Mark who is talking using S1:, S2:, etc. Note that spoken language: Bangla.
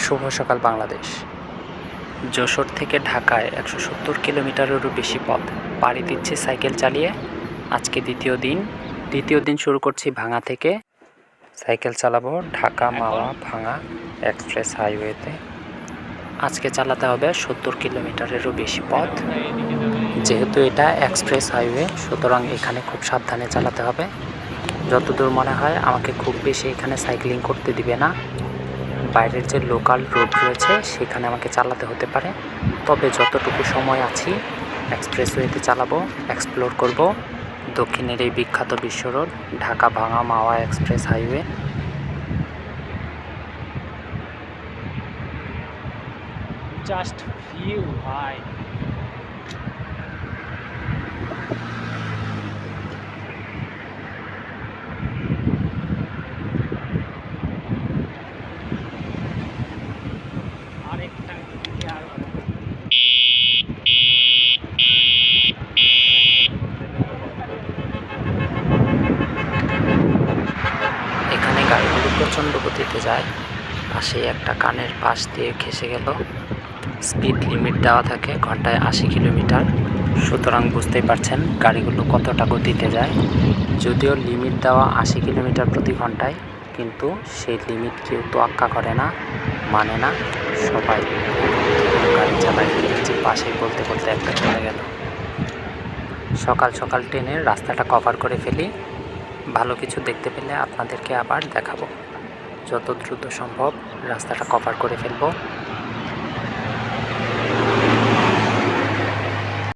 S1: শুভ সকাল বাংলাদেশ। যশোর থেকে ঢাকায় 170 কিলোমিটারেরও বেশি পথ পাড়ি দিচ্ছি সাইকেল চালিয়ে। আজকে দ্বিতীয় দিন শুরু করছি ভাঙা থেকে। সাইকেল চালাবো ঢাকা মাওয়া ভাঙা এক্সপ্রেস হাইওয়েতে। আজকে চালাতে হবে 70 কিলোমিটারেরও বেশি পথ। যেহেতু এটা এক্সপ্রেস হাইওয়ে, সুতরাং এখানে খুব সাবধানে চালাতে হবে। যতদূর মনে হয় আমাকে খুব বেশি এখানে সাইক্লিং করতে দিবে না। বাইরের যে লোকাল রোড রয়েছে সেখানে আমাকে চালাতে হতে পারে, তবে যতটুকু সময় আছি এক্সপ্রেসওয়েতে চালাবো, এক্সপ্লোর করব দক্ষিণের এই বিখ্যাত বিশ্ব রোড ঢাকা ভাঙা মাওয়া এক্সপ্রেস হাইওয়ে।
S2: জাস্ট ভিউ ভাই, আরেকটা আর
S1: এখানে গাড়িগুলো প্রচণ্ড গতিতে যায়। পাশে একটা কানের পাশ দিয়ে ঘেঁষে গেল। স্পিড লিমিট দেওয়া থাকে ঘন্টায় 80 কিলোমিটার, সুতরাং বুঝতেই পারছেন গাড়িগুলো কতটা গতিতে যায়। যদিও লিমিট দেওয়া 80 কিলোমিটার প্রতি ঘন্টায়, কিন্তু সেই লিমিট কেউ তোয়াক্কা করে না, মানে না। সবাই গাড়ি চালায়। যে পাশেই বলতে বলতে একটা চলে গেল। সকাল সকাল ট্রেনের রাস্তাটা কভার করে ফেলি। ভালো কিছু দেখতে পেলে আপনাদেরকে আবার দেখাবো। যত দ্রুত সম্ভব রাস্তাটা কভার করে ফেলবো।